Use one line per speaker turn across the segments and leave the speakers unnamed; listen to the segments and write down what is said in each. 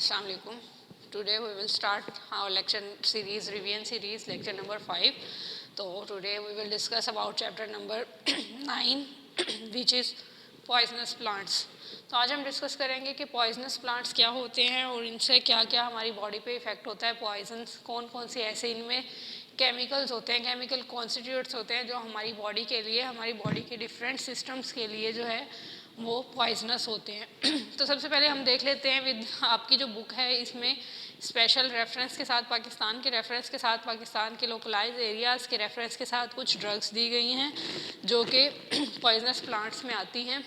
Assalamu alaikum. Today we will start our lecture series, revision series, lecture number 5. So today we will discuss about chapter number 9, which is poisonous plants. तो आज हम discuss करेंगे कि poisonous plants क्या होते हैं और इनसे क्या क्या हमारी बॉडी पे इफेक्ट होता है. पॉइजन्स कौन कौन से ऐसे इनमें केमिकल्स होते हैं, केमिकल कॉन्स्टिट्यूट्स होते हैं जो हमारी बॉडी के लिए, हमारी बॉडी के डिफरेंट सिस्टम्स के लिए जो है वो पॉइजनस होते हैं. तो सबसे पहले हम देख लेते हैं विद आपकी जो बुक है इसमें स्पेशल रेफरेंस के साथ, पाकिस्तान के रेफरेंस के साथ, पाकिस्तान के लोकलाइज एरियाज़ के रेफरेंस के साथ कुछ ड्रग्स दी गई हैं जो कि पॉइजनस प्लांट्स में आती हैं.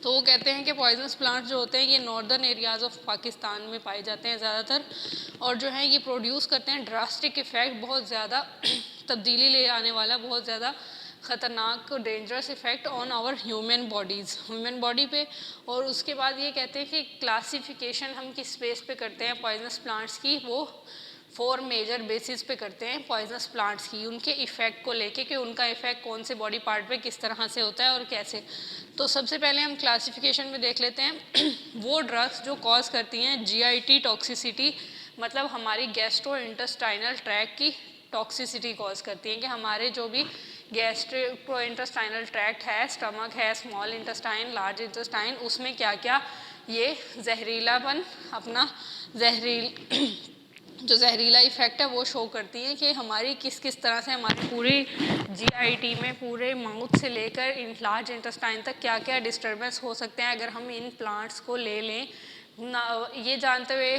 तो वो कहते हैं कि पॉइजनस प्लांट्स जो होते हैं ये नॉर्दर्न एरियाज़ ऑफ पाकिस्तान में पाए जाते हैं ज़्यादातर, और जो है ये प्रोड्यूस करते हैं ड्रास्टिक इफ़ेक्ट, बहुत ज़्यादा तब्दीली ले आने वाला, बहुत ज़्यादा ख़तरनाक dangerous effect on our human bodies, human body पे. और उसके बाद ये कहते हैं कि क्लासिफिकेशन हम किस बेस पे करते हैं पॉइजनस प्लांट्स की, वो 4 मेजर बेसिस पे करते हैं पॉइजनस प्लांट्स की, उनके इफ़ेक्ट को लेके कि उनका इफ़ेक्ट कौन से बॉडी पार्ट पे किस तरह से होता है और कैसे. तो सबसे पहले हम क्लासिफिकेशन में देख लेते हैं वो ड्रग्स जो कॉज करती हैं GIT टॉक्सिसिटी, मतलब हमारी गैस्ट्रो इंटेस्टाइनल ट्रैक्ट की टॉक्सिसिटी कॉज करती हैं कि हमारे जो भी गैस्ट्रो इंटेस्टाइनल ट्रैक्ट है, स्टमक है, स्मॉल इंटेस्टाइन, लार्ज इंटेस्टाइन, उसमें क्या क्या ये जहरीलापन, अपना जो जहरीला इफ़ेक्ट है वो शो करती है कि हमारी किस किस तरह से हमारी पूरी GIT में, पूरे माउथ से लेकर इन लार्ज इंटेस्टाइन तक क्या क्या डिस्टर्बेंस हो सकते हैं अगर हम इन प्लांट्स को ले लें ना, ये जानते हुए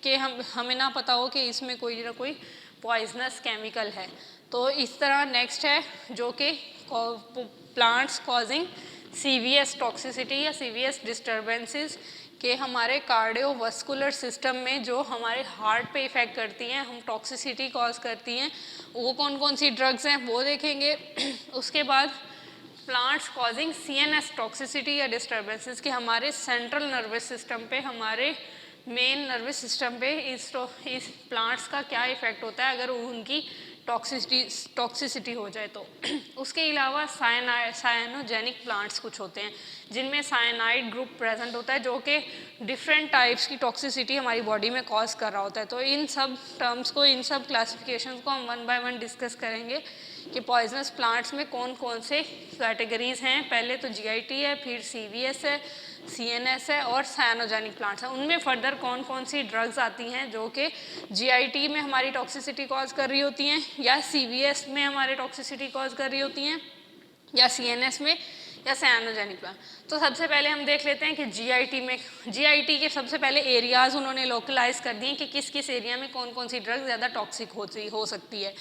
कि हमें ना पता हो कि इसमें कोई ना कोई पॉइजनस केमिकल है. तो इस तरह नेक्स्ट है जो कि प्लांट्स कॉजिंग CVS टॉक्सिसिटी या CVS डिस्टर्बेंसेस कि हमारे कार्डियोवास्कुलर सिस्टम में जो हमारे हार्ट पे इफ़ेक्ट करती हैं, हम टॉक्सिसिटी कॉज करती हैं, वो कौन कौन सी ड्रग्स हैं वो देखेंगे. उसके बाद प्लांट्स कॉजिंग CNS टॉक्सिसिटी या डिस्टर्बेंसेस कि हमारे सेंट्रल नर्वस सिस्टम पे, हमारे मेन नर्वस सिस्टम पे इस प्लांट्स का क्या इफ़ेक्ट होता है अगर उनकी टॉक्सिसिटी हो जाए तो. उसके अलावा साइनोजेनिक प्लांट्स कुछ होते हैं जिनमें साइनाइड ग्रुप प्रेजेंट होता है जो कि डिफरेंट टाइप्स की टॉक्सिसिटी हमारी बॉडी में कॉज कर रहा होता है. तो इन सब टर्म्स को, इन सब क्लासिफिकेशंस को हम 1 बाय 1 डिस्कस करेंगे कि पॉइजनस प्लांट्स में कौन कौन से कैटेगरीज हैं. पहले तो GIT है, फिर CVS है, CNS है और साइनोजेनिक प्लांट्स हैं. उनमें फर्दर कौन कौन सी ड्रग्स आती हैं जो कि GIT में हमारी टॉक्सिसिटी कॉज कर रही होती हैं, या CVS में हमारे टॉक्सिसिटी कॉज कर रही होती हैं, या CNS में, या साइनोजेनिक प्लांट. तो सबसे पहले हम देख लेते हैं कि GIT के सबसे पहले एरियाज़ उन्होंने लोकलाइज कर दिए कि किस किस एरिया में कौन कौन सी ड्रग ज़्यादा टॉक्सिक हो सकती है.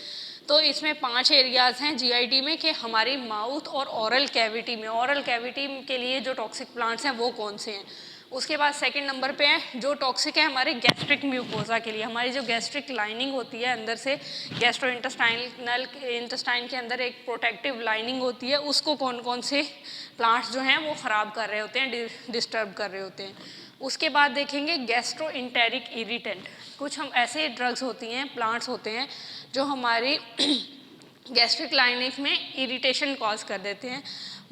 तो इसमें 5 एरियाज़ हैं GIT में कि हमारी माउथ और ओरल कैविटी में, ओरल कैविटी के लिए जो टॉक्सिक प्लांट्स हैं वो कौन से हैं. उसके बाद सेकंड नंबर पे है जो टॉक्सिक है हमारे गैस्ट्रिक म्यूकोसा के लिए, हमारी जो गैस्ट्रिक लाइनिंग होती है अंदर से, गैस्ट्रो इंटेस्टाइन के अंदर एक प्रोटेक्टिव लाइनिंग होती है, उसको कौन कौन से प्लांट्स जो हैं वो ख़राब कर रहे होते हैं, डिस्टर्ब कर रहे होते हैं. उसके बाद देखेंगे गैस्ट्रो इंटेरिक इरिटेंट, कुछ हम ऐसे ड्रग्स होती हैं, प्लांट्स होते हैं जो हमारी गैस्ट्रिक लाइनिंग में इरिटेशन कॉज कर देते हैं,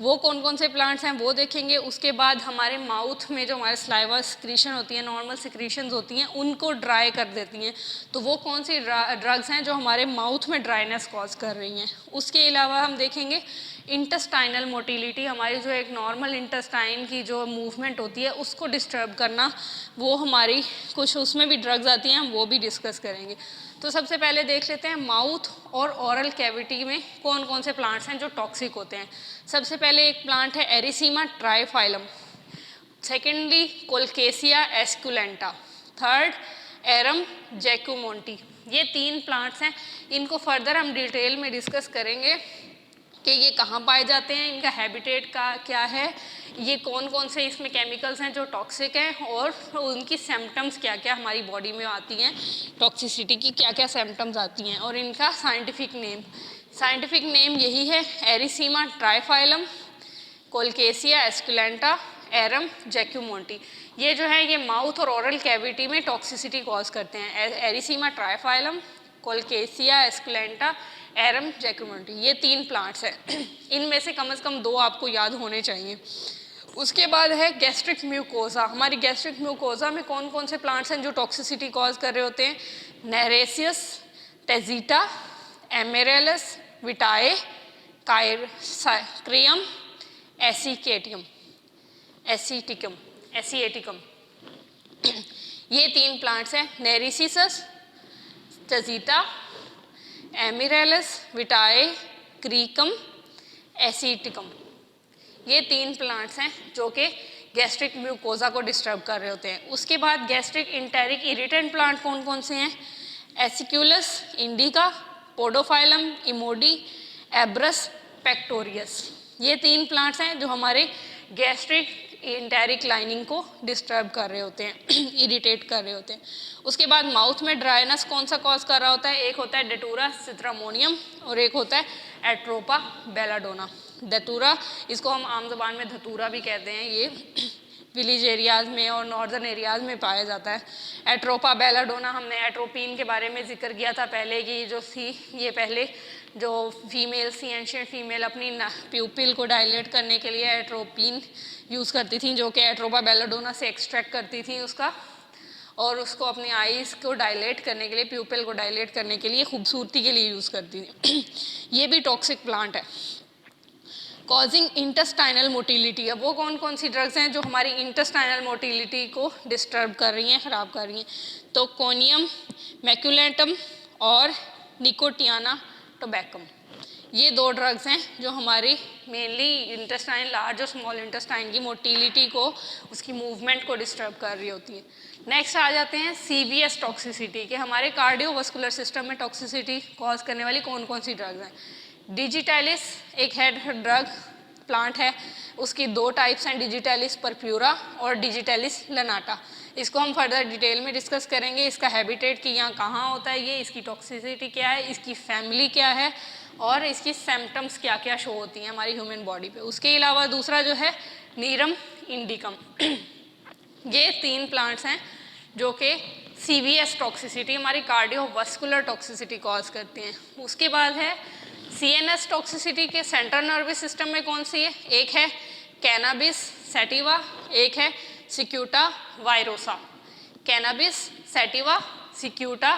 वो कौन कौन से प्लांट्स हैं वो देखेंगे. उसके बाद हमारे माउथ में जो हमारे स्लाइवा सिक्रीशन होती है, नॉर्मल सिक्रीशंस होती हैं, उनको ड्राई कर देती हैं, तो वो कौन सी ड्रग्स हैं जो हमारे माउथ में ड्राइनेस कॉज कर रही हैं. उसके अलावा हम देखेंगे इंटेस्टाइनल मोटिलिटी, हमारी जो एक नॉर्मल इंटेस्टाइन की जो मूवमेंट होती है उसको डिस्टर्ब करना, वो हमारी कुछ उसमें भी ड्रग्स आती हैं, हम वो भी डिस्कस करेंगे. तो सबसे पहले देख लेते हैं माउथ और ओरल कैविटी में कौन कौन से प्लांट्स हैं जो टॉक्सिक होते हैं. सबसे पहले एक प्लांट है एरिसीमा ट्राइफाइलम, सेकेंडली कोलकेसिया एस्कुलेंटा, थर्ड एरम जैकुमोंटी. ये 3 प्लांट्स हैं, इनको फर्दर हम डिटेल में डिस्कस करेंगे कि ये कहाँ पाए जाते हैं, इनका हैबिटेट का क्या है, ये कौन कौन से इसमें केमिकल्स हैं जो टॉक्सिक हैं, और उनकी सिम्टम्स क्या क्या हमारी बॉडी में आती हैं, टॉक्सिसिटी की क्या क्या सिम्टम्स आती हैं, और इनका साइंटिफिक नेम यही है एरिसीमा ट्राइफाइलम, कोलकेसिया एस्कुलेंटा, एरम जैक्यूमोंटी. ये जो है ये माउथ और ओरल कैविटी में टॉक्सिसिटी कॉज करते हैं. एरिसीमा ट्राइफाइलम, कोलकेसिया एस्कुलेंटा, एरम जैक्यूमोंटी, ये 3 प्लांट्स हैं. इनमें से कम 2 आपको याद होने चाहिए. उसके बाद है गैस्ट्रिक म्यूकोजा। हमारी गैस्ट्रिक म्यूकोजा में कौन कौन से प्लांट्स हैं जो टॉक्सिसिटी कॉज कर रहे होते हैं? नेरेसियस, टेजिटा, एमेरेलस, विटाए, कायरियम, एसिएटिकम। ये 3 प्लांट्स हैं, नेरेसियस, टेजिटा, एमेरेलस, विटाए, क्रीकम, एसिटिकम। ये 3 प्लांट्स हैं जो कि गैस्ट्रिक म्यूकोजा को डिस्टर्ब कर रहे होते हैं। उसके बाद गैस्ट्रिक इंटेरिक इरिटेंट प्लांट कौन कौन से हैं? एसिक्यूलस इंडिका, पोडोफाइलम, इमोडी, एब्रस, पेक्टोरियस। ये 3 प्लांट्स हैं जो हमारे गैस्ट्रिक इंटेरिक लाइनिंग को डिस्टर्ब कर रहे होते हैं, इरिटेट कर रहे होते हैं। उसके बाद माउथ में ड्राइनेस कौन सा कॉज कर रहा होता है? एक होता है डेटूरा सिट्रामोनियम और एक होता है एट्रोपा बेलाडोना। धतूरा, इसको हम आम ज़बान में धतूरा भी कहते हैं, ये विलेज एरियाज़ में और नॉर्दर्न एरियाज़ में पाया जाता है। एट्रोपा बेलाडोना, हमने एट्रोपिन के बारे में जिक्र किया था पहले कि जो थी, ये पहले जो फीमेल थी, एंशिएंट फीमेल, अपनी प्यूपिल को डायलेट करने के लिए एट्रोपिन यूज़ करती थी, जो कि एट्रोपा बेलाडोना से एक्सट्रैक्ट करती थी उसका, और उसको अपनी आईज़ को डायलेट करने के लिए, प्यूपिल को डायलेट करने के लिए, खूबसूरती के लिए यूज़ करती थी। ये भी टॉक्सिक प्लांट है। कॉजिंग इंटेस्टाइनल मोटिलिटी, अब वो कौन कौन सी ड्रग्स हैं जो हमारी इंटेस्टाइनल मोटिलिटी को डिस्टर्ब कर रही हैं, ख़राब कर रही हैं? तो कोनियम, मैक्यूलेटम और निकोटियाना टोबैकम। ये 2 ड्रग्स हैं जो हमारी मेनली इंटेस्टाइन, लार्ज और स्मॉल इंटेस्टाइन की मोटिलिटी को, उसकी मूवमेंट को डिस्टर्ब कर रही होती है। नेक्स्ट आ जाते हैं सीवीएस टॉक्सिसिटी के, हमारे कार्डियोवास्कुलर सिस्टम में टॉक्सिसिटी कॉज करने वाली कौन कौन सी ड्रग्स हैं? डिजिटैलिस एक हेड ड्रग प्लांट है, उसकी 2 टाइप्स हैं, डिजिटैलिस परप्यूरा और डिजिटैलिस लनाटा। इसको हम फर्दर डिटेल में डिस्कस करेंगे, इसका हैबिटेट कि यहाँ कहाँ होता है ये, इसकी टॉक्सिसिटी क्या है, इसकी फैमिली क्या है और इसकी सिम्टम्स क्या क्या शो होती हैं हमारी ह्यूमन बॉडी पे। उसके अलावा दूसरा जो है नीरम इंडिकम। ये 3 प्लांट्स हैं जो कि सीवीएस टॉक्सिसिटी, हमारी कार्डियोवास्कुलर टॉक्सिसिटी कॉज करती हैं। उसके बाद है सीएनएस टॉक्सिसिटी के सेंट्रल नर्वस सिस्टम में कौन सी है? एक है कैनाबिस सैटिवा, एक है सिक्यूटा वायरोसा। कैनाबिस सैटिवा, सिक्यूटा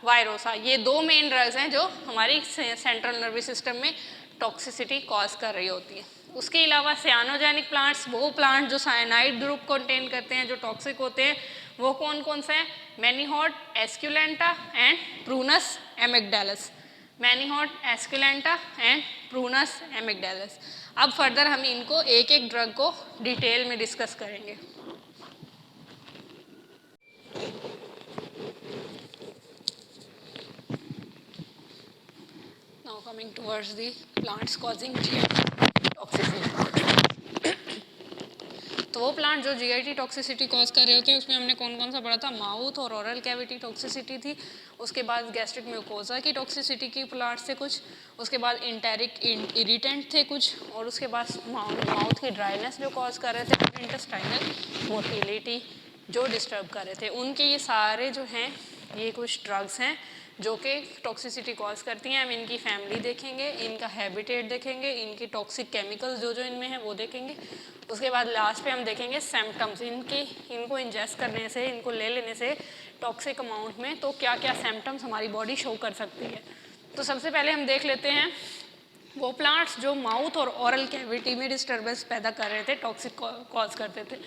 वायरोसा, ये 2 मेन ड्रग्स हैं जो हमारी सेंट्रल नर्वस सिस्टम में टॉक्सिसिटी कॉज कर रही होती है। उसके अलावा सियानोजेनिक प्लांट्स, वो प्लांट जो साइनाइड ग्रुप कंटेन करते हैं, जो टॉक्सिक होते हैं, वो कौन कौन से हैं? Manihot, esculenta and Prunus amygdalus. Manihot, esculenta and Prunus amygdalus. अब फर्दर हम इनको एक एक ड्रग को डिटेल में डिस्कस करेंगे। Now coming towards the plants causing GIT toxicity. तो वो प्लांट जो जीआईटी टॉक्सिसिटी कॉज कर रहे होते हैं, उसमें हमने कौन कौन सा पढ़ा था? माउथ और ओरल कैविटी टॉक्सिसिटी थी, उसके बाद गैस्ट्रिक म्यूकोजा की टॉक्सिसिटी की प्लांट से कुछ, उसके बाद इंटेरिक इरिटेंट थे कुछ, और उसके बाद माउथ की ड्राइनेस जो कॉज कर रहे थे, इंटेस्टाइनल मोटिलिटी जो डिस्टर्ब कर रहे थे। उनके ये सारे जो हैं ये कुछ ड्रग्स हैं जो कि टॉक्सिसिटी कॉज करती हैं। हम इनकी फैमिली देखेंगे, इनका हैबिटेट देखेंगे, इनकी टॉक्सिक केमिकल्स जो जो इनमें हैं वो देखेंगे। उसके बाद लास्ट पे हम देखेंगे सिम्टम्स, इनको इंजेस्ट करने से, इनको ले लेने से टॉक्सिक अमाउंट में तो क्या क्या सिम्टम्स हमारी बॉडी शो कर सकती है। तो सबसे पहले हम देख लेते हैं वो प्लांट्स जो माउथ और ओरल कैविटी में डिस्टर्बेंस पैदा कर रहे थे, टॉक्सिक कॉज करते थे।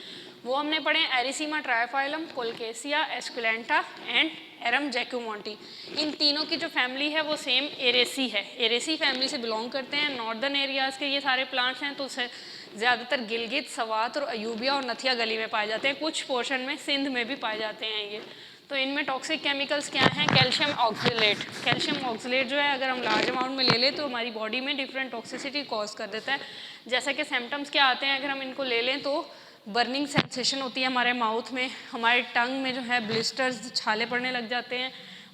वो हमने पढ़े एरिसीमा ट्राइफाइलम, कोलकेसिया, एस्कुलेंटा एंड एरम जैक्यूमोंटी। इन तीनों की जो फैमिली है वो सेम एरेसी है, एरेसी फैमिली से बिलोंग करते हैं। नॉर्दर्न एरियाज़ के ये सारे प्लांट्स हैं, तो ज़्यादातर गिलगित, सवात और अयूबिया और नथिया गली में पाए जाते हैं, कुछ पोर्शन में सिंध में भी पाए जाते हैं ये। तो इनमें टॉक्सिक केमिकल्स क्या हैं? Calcium oxalate. कैल्शियम ऑक्सलेट जो है अगर हम लार्ज अमाउंट में ले लें तो हमारी बॉडी में डिफरेंट टॉक्सिसिटी कॉज कर देता है। जैसे कि सिम्टम्स क्या आते हैं अगर हम इनको ले लें तो बर्निंग सेंसेशन होती है हमारे माउथ में, हमारे टंग में जो है ब्लिस्टर्स, छाले पड़ने लग जाते हैं,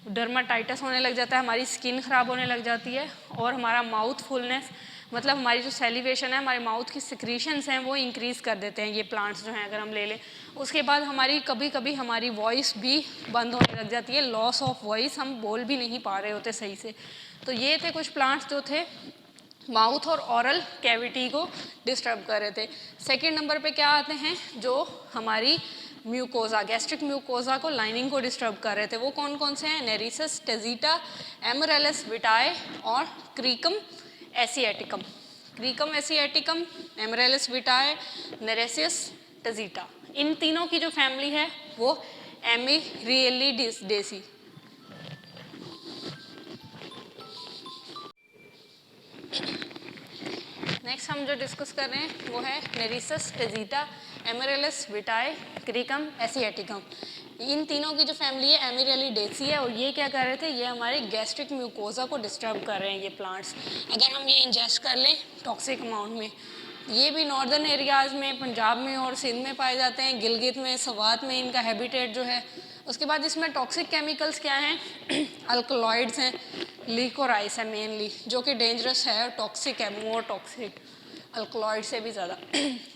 डर्माटाइटिस होने लग जाता है, हमारी स्किन ख़राब होने लग जाती है, और हमारा माउथ फुलनेस, मतलब हमारी जो सेलिवेशन है, हमारे माउथ की सिक्रीशंस हैं वो इंक्रीज़ कर देते हैं ये प्लांट्स जो हैं अगर हम ले लें। उसके बाद हमारी कभी कभी हमारी वॉइस भी बंद होने लग जाती है, लॉस ऑफ वॉइस, हम बोल भी नहीं पा रहे होते सही से। तो ये थे कुछ प्लांट्स जो थे माउथ और ऑरल कैविटी को डिस्टर्ब कर रहे थे। सेकेंड नंबर पे क्या आते हैं, जो हमारी म्यूकोजा, गैस्ट्रिक म्यूकोजा को, लाइनिंग को डिस्टर्ब कर रहे थे, वो कौन कौन से हैं, नेरिसस टेजिटा, एमरेलिस विटाए और क्रीकम एसिएटिकम। क्रीकम एसिएटिकम, एमरेलिस विटाए, नेरेसियस टेजिटा, इन तीनों की जो फैमिली है वो एमिरियलिडेसी। नेक्स्ट हम जो डिस्कस कर रहे हैं वो है नेरिसस टेजिटा, एमरेलिस विटाए, क्रीकम एसिएटिकम। इन तीनों की जो फैमिली है एमिरियलिडेसी है, और ये क्या कर रहे थे, ये हमारे गैस्ट्रिक म्यूकोजा को डिस्टर्ब कर रहे हैं ये प्लांट्स। अगर हम ये इंजेस्ट कर लें टॉक्सिक अमाउंट में, ये भी नॉर्दर्न एरियाज़ में, पंजाब में और सिंध में पाए जाते हैं, गिलगित में, सवात में इनका हैबिटेट जो है। उसके बाद इसमें टॉक्सिक केमिकल्स क्या हैं, अल्कलॉइड्स हैं, लिकोराइस है मेनली, जो कि डेंजरस है और टॉक्सिक है, मोर टॉक्सिक अल्कलॉइड से भी ज़्यादा।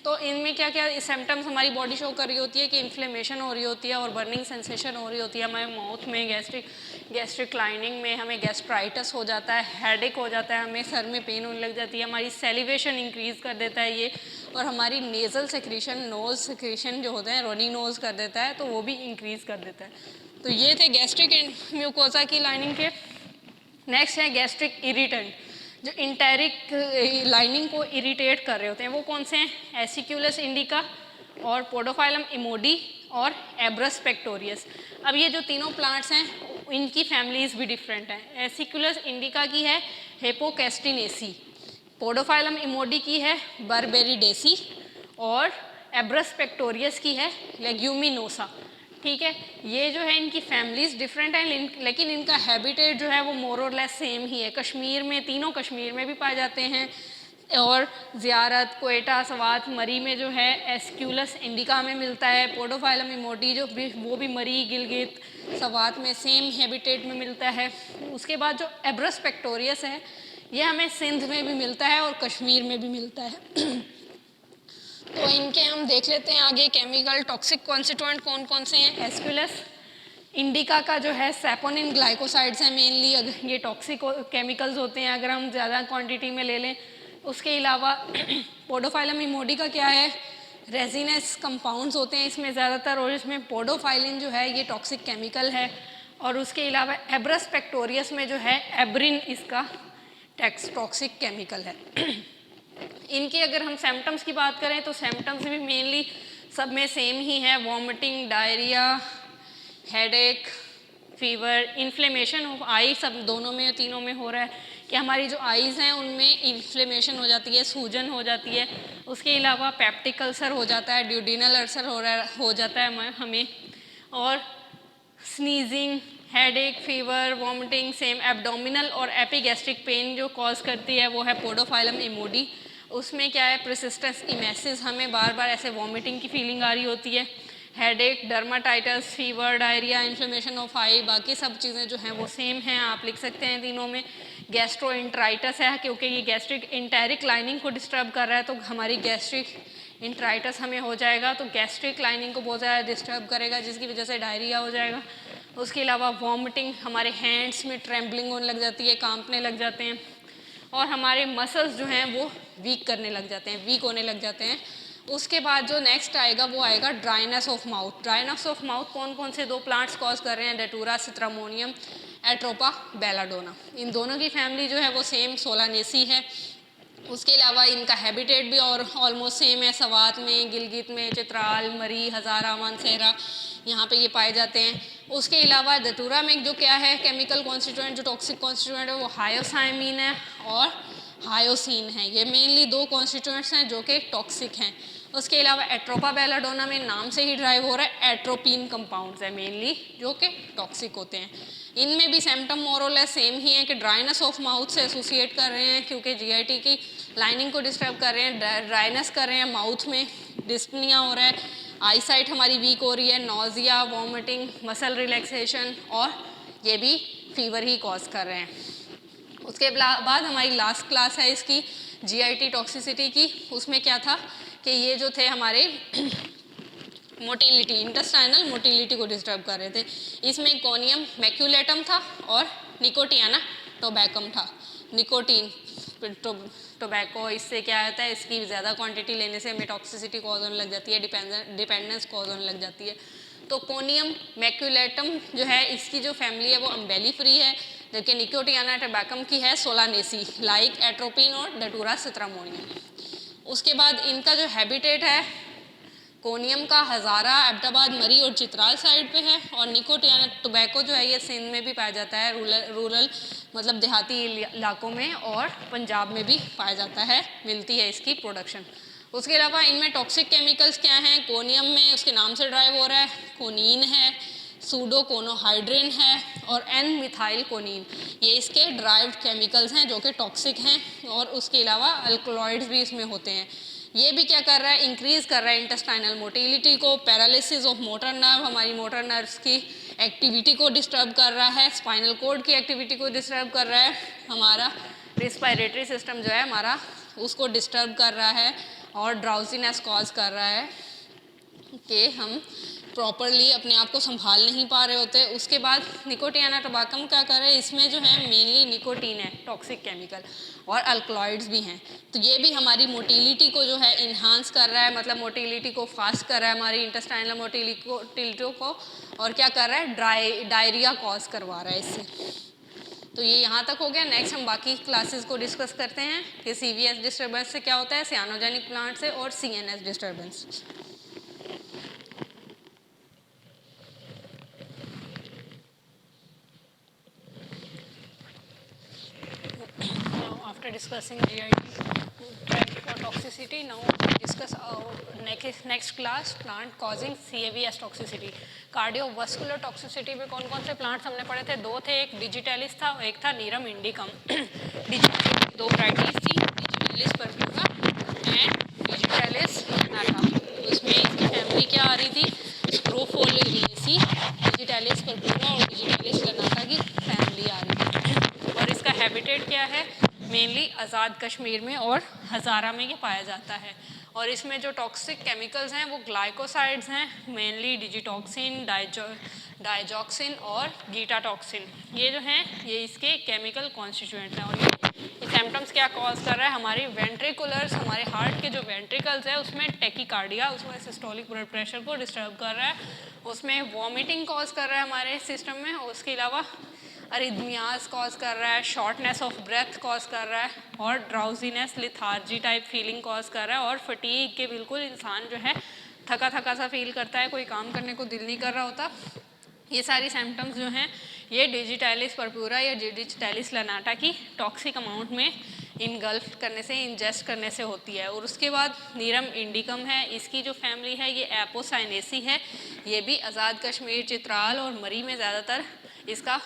तो इनमें क्या क्या सिम्टम्स हमारी बॉडी शो कर रही होती है कि इन्फ्लेमेशन हो रही होती है और बर्निंग सेंसेशन हो रही होती है हमारे माउथ में, गैस्ट्रिक लाइनिंग में, हमें गैस्ट्राइटिस हो जाता है, हेडेक हो जाता है, हमें सर में पेन होने लग जाती है, हमारी सेलिवेशन इंक्रीज़ कर देता है ये, और हमारी नेज़ल सेक्रीशन, नोज़ सेक्रीशन जो होते हैं, रनी नोज़ कर देता है, तो वो भी इंक्रीज़ कर देता है। तो ये थे गैस्ट्रिक म्यूकोजा की लाइनिंग के। नेक्स्ट है गैस्ट्रिक इरिटेंट, जो इंटेरिक लाइनिंग को इरिटेट कर रहे होते हैं, वो कौन से हैं, एसिक्यूलस इंडिका और पोडोफाइलम इमोडी और एब्रस पेक्टोरियस। अब ये जो तीनों प्लांट्स हैं इनकी फैमिलीज भी डिफरेंट हैं। एसिक्यूलस इंडिका की है हेपोकेस्टिनेसी, पोडोफाइलम इमोडी की है बर्बेरिडेसी और एब्रस पेक्टोरियस की है लेग्यूमिनोसा। ठीक है, ये जो है इनकी फैमिलीज डिफरेंट हैं, लेकिन इनका हैबिटेट जो है वो मोर और लेस सेम ही है। कश्मीर में, तीनों कश्मीर में भी पाए जाते हैं, और ज़ियारत, कोयटा, सवात, मरी में जो है एस्क्यूलस इंडिका में मिलता है। पोडोफाइलम इमोडी जो भी, वो भी मरी, गिलगित, सवात में सेम हैबिटेट में मिलता है। उसके बाद जो एब्रस पेक्टोरियस है ये हमें सिंध में भी मिलता है और कश्मीर में भी मिलता है। तो इनके हम देख लेते हैं आगे केमिकल टॉक्सिक कॉन्स्टिट्यूएंट कौन कौन से हैं। एस्क्यूलस इंडिका का जो है सैपोनिन ग्लाइकोसाइड्स हैं मेनली, अगर ये टॉक्सिक केमिकल्स होते हैं अगर हम ज़्यादा क्वांटिटी में ले लें। उसके अलावा पोडोफाइलम इमोडी का क्या है, रेजिनस कंपाउंड्स होते हैं इसमें ज़्यादातर, और इसमें पोडोफाइलिन जो है ये टॉक्सिक केमिकल है। और उसके अलावा एब्रस पेक्टोरियस में जो है एब्रिन इसका टॉक्सिक केमिकल है। इनके अगर हम सिम्टम्स की बात करें तो सिम्टम्स भी मेनली सब में सेम ही है, vomiting, diarrhoea, headache, fever, inflammation of eye, सब दोनों में, तीनों में हो रहा है कि हमारी जो आईज़ हैं उनमें इन्फ्लेमेशन हो जाती है, सूजन हो जाती है। उसके अलावा पेप्टिक अल्सर हो जाता है, ड्यूडिनल अल्सर हो जाता है हमें, और sneezing, headache, fever, vomiting, same abdominal और एपिगैस्ट्रिक पेन जो कॉज करती है वो है पोडोफाइलम इमोडी। उसमें क्या है, प्रेसिस्टेंस इमेसिस, हमें बार बार ऐसे वॉमिटिंग की फीलिंग आ रही होती है। Headache, dermatitis, fever, diarrhoea, inflammation of eye, बाकी सब चीज़ें जो हैं वो सेम हैं, आप लिख सकते हैं तीनों में। गैस्ट्रोइंट्राइटिस है क्योंकि ये गैस्ट्रिक इंटेरिक लाइनिंग को डिस्टर्ब कर रहा है, तो हमारी गैस्ट्रिक इंट्राइटिस हमें हो जाएगा, तो गैस्ट्रिक लाइनिंग को बहुत ज़्यादा डिस्टर्ब करेगा जिसकी वजह से डायरिया हो जाएगा। उसके अलावा वॉमिटिंग, हमारे हैंड्स में ट्रेम्बलिंग होने लग जाती है, कांपने लग जाते हैं, और हमारे मसल्स जो हैं वो वीक करने लग जाते हैं, वीक होने लग जाते हैं। उसके बाद जो नेक्स्ट आएगा वो आएगा dryness of mouth. Dryness of mouth कौन कौन से दो प्लांट्स कॉज कर रहे हैं, डेटूरा सिट्रामोनियम, एट्रोपा बेलाडोना। इन दोनों की फैमिली जो है वो सेम सोलानेसी है। उसके अलावा इनका हैबिटेट भी और ऑलमोस्ट सेम है, सवात में, गिलगित में, चित्राल, मरी, हज़ारा, मानसेरा, यहाँ पे ये पाए जाते हैं। उसके अलावा दतूरा में जो क्या है केमिकल कॉन्स्टिट्यूएंट, जो टॉक्सिक कॉन्स्टिट्यूएंट है वो हायोसाइमिन है और हायोसिन है। ये मेनली दो कॉन्स्टिट्यूएंट्स हैं जो कि टॉक्सिक हैं। उसके अलावा एट्रोपा बेलाडोना में नाम से ही ड्राइव हो रहा है, एट्रोपिन कंपाउंड्स है मेनली जो कि टॉक्सिक होते हैं। इनमें भी सिम्टम मोर और लेस सेम ही है कि ड्राइनेस ऑफ माउथ से एसोसिएट कर रहे हैं क्योंकि जीआईटी की लाइनिंग को डिस्टर्ब कर रहे हैं, ड्राइनेस कर रहे हैं, माउथ में डिस्पनिया हो रहा है, आई साइट हमारी वीक हो रही है, नोजिया, वॉमिटिंग, मसल रिलैक्सेशन, और ये भी फीवर ही कॉज कर रहे हैं। उसके बाद हमारी लास्ट क्लास है इसकी जीआईटी टॉक्सिसिटी की। उसमें क्या था कि ये जो थे हमारे मोटिलिटी, इंटेस्टाइनल मोटिलिटी को डिस्टर्ब कर रहे थे। इसमें कोनियम मैक्यूलेटम था और निकोटियाना टोबैकम था, निकोटीन टोबैको, इससे क्या होता है, इसकी ज़्यादा क्वांटिटी लेने से हमें टॉक्सिसिटी कॉज होने लग जाती है, डिपेंडेंस कॉज होने लग जाती है। तो कोनियम मैक्यूलेटम जो है, इसकी जो फैमिली है वो अम्बेली फ्री है, जबकि निकोटियाना टोबैकम की है सोलानेसी, लाइक एट्रोपिन और डटूरा सित्रामोनियम। उसके बाद इनका जो हैबिटेट है, कोनियम का हज़ारा, एबटाबाद, मरी और चित्राल साइड पे है, और निकोटियाना टोबैको जो है ये सिंध में भी पाया जाता है, रूरल मतलब देहाती इलाकों में, और पंजाब में भी पाया जाता है, मिलती है इसकी प्रोडक्शन। उसके अलावा इनमें टॉक्सिक केमिकल्स क्या हैं, कोनियम में उसके नाम से ड्राइव हो रहा है, कोनीन है, सूडोकोनोहाइड्रिन है और एन मिथाइल कोनीन, ये इसके ड्राइव्ड केमिकल्स हैं जो कि टॉक्सिक हैं। और उसके अलावा अल्कलॉइड्स भी इसमें होते हैं। ये भी क्या कर रहा है, इंक्रीज कर रहा है इंटेस्टाइनल मोटिलिटी को, पैरालिसिस ऑफ मोटर नर्व, हमारी मोटर नर्व्स की एक्टिविटी को डिस्टर्ब कर रहा है, स्पाइनल कोड की एक्टिविटी को डिस्टर्ब कर रहा है, हमारा रिस्पायरेटरी सिस्टम जो है हमारा उसको डिस्टर्ब कर रहा है, और ड्राउजीनेस कॉज कर रहा है कि हम प्रॉपरली अपने आप को संभाल नहीं पा रहे होते। उसके बाद निकोटियाना टोबैकम क्या कर रहे हैं, इसमें जो है मेनली निकोटीन है टॉक्सिक केमिकल, और अल्कलॉइड्स भी हैं। तो ये भी हमारी मोटिलिटी को जो है इन्हांस कर रहा है, मतलब मोटिलिटी को फास्ट कर रहा है, हमारी इंटेस्टाइनल मोटिलिटी को, और क्या कर रहा है, डायरिया कॉज करवा रहा है इससे। तो ये यहाँ तक हो गया। नेक्स्ट हम बाकी क्लासेस को डिस्कस करते हैं कि CVS डिस्टर्बेंस से क्या होता है, सियानोजेनिक प्लांट से, और CNS disturbance. After discussing GIT or toxicity, now we discuss our next class plant causing CVS toxicity. Cardiovascular toxicity में कौन कौन से प्लांट्स हमने पढ़े थे, दो थे, एक डिजिटैलिस था और एक था नीरम इंडिकम। डिजिटैलिस दो वैराइटीज थी, डिजिटैलिस परप्यूरा एंड डिजिटैलिस लनाटा। उसमें इसकी फैमिली क्या आ रही थी, स्क्रोफोलिएसी, डिजिटैलिस परप्यूरा और डिजिटैलिस लनाटा की फैमिली आ रही थी। और इसका हैबिटेट क्या है, मेनली आज़ाद कश्मीर में और हज़ारा में ये पाया जाता है। और इसमें जो टॉक्सिक केमिकल्स हैं वो ग्लाइकोसाइड्स हैं, मेनली डिजिटॉक्सिन, डाइजॉक्सिन और गीटाटॉक्सिन, ये जो हैं ये इसके केमिकल कॉन्स्टिट्यूएंट्स हैं। और ये सिम्टम्स क्या कॉज कर रहा है, हमारी वेंट्रिकुलर्स, हमारे हार्ट के जो वेंट्रिकल्स है उसमें टेकिकार्डिया, उसमें सिस्टोलिक ब्लड प्रेशर को डिस्टर्ब कर रहा है, उसमें वॉमिटिंग कॉज कर रहा है हमारे सिस्टम में, और उसके अलावा अरिथमियाज कॉज कर रहा है, शॉर्टनेस ऑफ ब्रेथ कॉज कर रहा है, और drowsiness, lethargy type feeling cause कर रहा है, और फटीग के बिल्कुल इंसान जो है थका थका सा फील करता है, कोई काम करने को दिल नहीं कर रहा होता। ये सारी सिम्टम्स जो हैं ये डिजिटैलिस परप्यूरा या डिजिटैलिस लनाटा की टॉक्सिक अमाउंट में इनगल्फ करने से, इंजेस्ट करने से होती है। और उसके बाद नीरम इंडिकम है, इसकी जो फैमिली है ये एपोसाइनेसी है, ये भी आज़ाद कश्मीर, चित्राल और मरी में ज़्यादातर इसका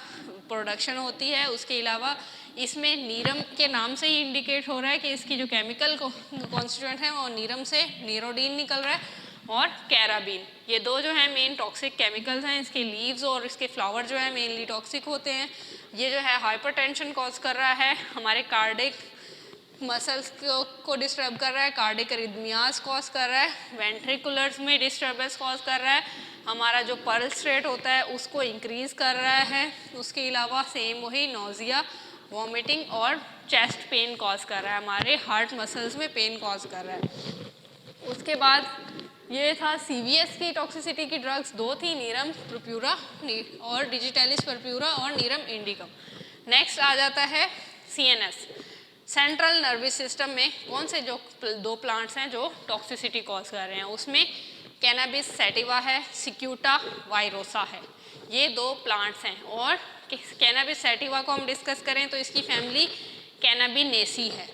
प्रोडक्शन होती है। उसके अलावा इसमें नीरम के नाम से ही इंडिकेट हो रहा है कि इसकी जो केमिकल कॉन्स्टिट्यूएंट है वो नीरम से नीरोडीन निकल रहा है और कैराबीन, ये दो जो है मेन टॉक्सिक केमिकल्स हैं। इसके लीव्स और इसके फ्लावर जो है मेनली टॉक्सिक होते हैं। ये जो है हाइपरटेंशन कॉज कर रहा है, हमारे कार्डिक मसल्स को डिस्टर्ब कर रहा है, कार्डिक अरिथमियाज कॉज कर रहा है, वेंट्रिकुलर्स में डिस्टर्बेंस कॉज कर रहा है, हमारा जो पल्स रेट होता है उसको इंक्रीज़ कर रहा है। उसके अलावा सेम वही नोजिया, वॉमिटिंग और चेस्ट पेन कॉज कर रहा है, हमारे हार्ट मसल्स में पेन कॉज कर रहा है। उसके बाद ये था CVS की टॉक्सिसिटी की ड्रग्स, दो थी, नीरम परप्यूरा और डिजिटैलिस परप्यूरा और नीरम इंडिकम। नेक्स्ट आ जाता है CNS, सेंट्रल नर्वस सिस्टम में कौन से जो दो प्लांट्स हैं जो टॉक्सिसिटी कॉज कर रहे हैं, उसमें कैनाबिस सैटिवा है, सिक्यूटा वायरोसा है, ये दो प्लांट्स हैं। और कैनाबिस सैटिवा को हम डिस्कस करें तो इसकी फैमिली कैनाबिनेसी है,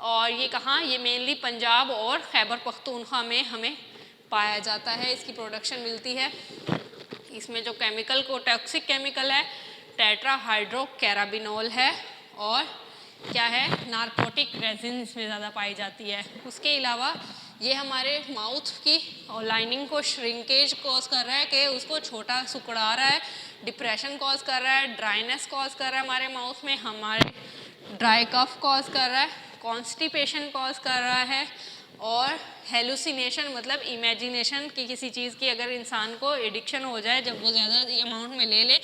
और ये कहाँ, ये मेनली पंजाब और खैबर पख्तूनख्वा में हमें पाया जाता है, इसकी प्रोडक्शन मिलती है। इसमें जो केमिकल को टॉक्सिक केमिकल है टेट्राहाइड्रोकैराबिनोल है, और क्या है, नारकोटिक रेजिन इसमें ज़्यादा पाई जाती है। उसके अलावा ये हमारे माउथ की और लाइनिंग को श्रिंकेज कॉज कर रहा है कि उसको छोटा सुकड़ा रहा है, डिप्रेशन कॉज कर रहा है, ड्राइनेस कॉज कर रहा है हमारे माउथ में, हमारे ड्राई कफ कॉज कर रहा है, कॉन्स्टिपेशन कॉज कर रहा है, और हेलुसिनेशन मतलब इमेजिनेशन की किसी चीज़ की अगर इंसान को एडिक्शन हो जाए, जब वो ज़्यादा अमाउंट में ले ले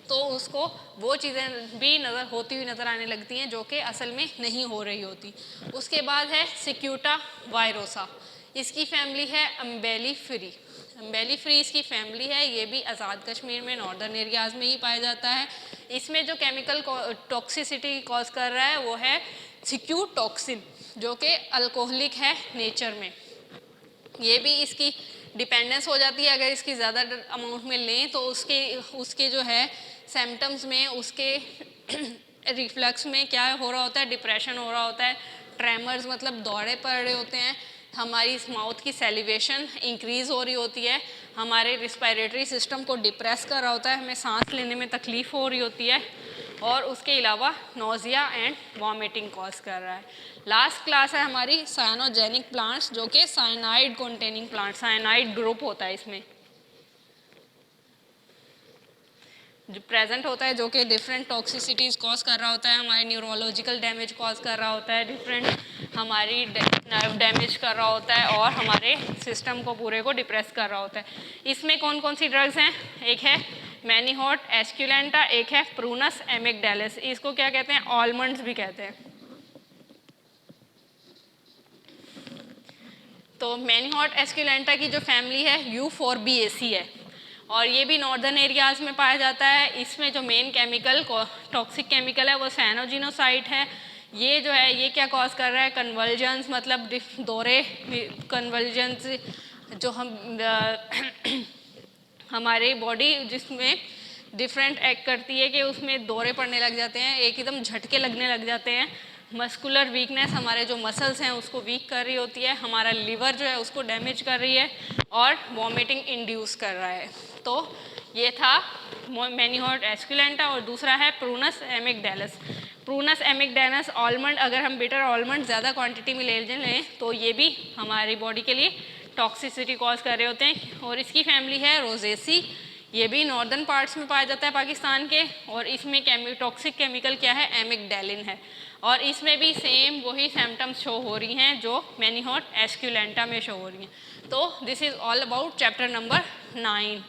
तो उसको वो चीज़ें भी होती हुई नज़र आने लगती हैं जो कि असल में नहीं हो रही होती। उसके बाद है सिक्यूटा वायरोसा, इसकी फैमिली है अम्बेलीफ्री। अम्बेलीफ्री इसकी फैमिली है, ये भी आज़ाद कश्मीर में नॉर्दर्न एरियाज़ में ही पाया जाता है। इसमें जो केमिकल टॉक्सिसिटी कॉज कर रहा है वो है सिक्यूटॉक्सिन, जो कि अल्कोहलिक है नेचर में। ये भी इसकी डिपेंडेंस हो जाती है, अगर इसकी ज़्यादा अमाउंट में लें तो उसके जो है सिम्टम्स में उसके रिफ्लक्स में क्या हो रहा होता है, डिप्रेशन हो रहा होता है, ट्रेमर्स मतलब दौरे पड़ रहे होते हैं, हमारी माउथ की सेलिवेशन इंक्रीज़ हो रही होती है, हमारे रिस्पायरेटरी सिस्टम को डिप्रेस कर रहा होता है, हमें सांस लेने में तकलीफ़ हो रही होती है, और उसके अलावा नोज़िया एंड वॉमिटिंग कॉज कर रहा है। लास्ट क्लास है हमारी साइनोजेनिक प्लांट्स, जो कि cyanide containing plant, cyanide group होता है इसमें जो प्रेजेंट होता है, जो कि डिफरेंट टॉक्सिसिटीज़ कॉज कर रहा होता है, हमारे न्यूरोलॉजिकल डैमेज कॉज कर रहा होता है, डिफरेंट हमारी नर्व डैमेज कर रहा होता है, और हमारे सिस्टम को पूरे को डिप्रेस कर रहा होता है। इसमें कौन कौन सी ड्रग्स हैं, एक है मैनीहॉट एस्क्यूलेंटा, एक है प्रूनस एमिगडालिस, इसको क्या कहते हैं, आलमंड्स भी कहते हैं। तो मैनीहॉट एस्क्यूलेंटा की जो फैमिली है U4BAC है, और ये भी नॉर्दर्न एरियाज़ में पाया जाता है। इसमें जो मेन केमिकल टॉक्सिक केमिकल है वो साइनोजिनोसाइड है। ये जो है ये क्या कॉज कर रहा है, कन्वर्जन्स, मतलब दौरे, कन्वर्जन्स जो हमारे बॉडी जिसमें डिफरेंट एक्ट करती है कि उसमें दौरे पड़ने लग जाते हैं, एकदम झटके लगने लग जाते हैं, मस्कुलर वीकनेस, हमारे जो मसल्स हैं उसको वीक कर रही होती है, हमारा लिवर जो है उसको डैमेज कर रही है, और वॉमिटिंग इंड्यूस कर रहा है। तो ये था मैनीहॉट एस्क्यूलेंटा, और दूसरा है प्रूनस एमिगडालिस। प्रूनस एमिगडालिस आलमंड, अगर हम बिटर आलमंड ज़्यादा क्वांटिटी में ले लें तो ये भी हमारी बॉडी के लिए टॉक्सिसिटी कॉज कर रहे होते हैं, और इसकी फैमिली है रोजेसी, ये भी नॉर्दर्न पार्ट्स में पाया जाता है पाकिस्तान के, और इसमें टॉक्सिक केमिकल क्या है, एमिगडालिन है, और इसमें भी सेम वही सिम्टम्स शो हो रही हैं जो मैनीहॉट एस्क्यूलेंटा में शो हो रही हैं। तो this is all about chapter number 9।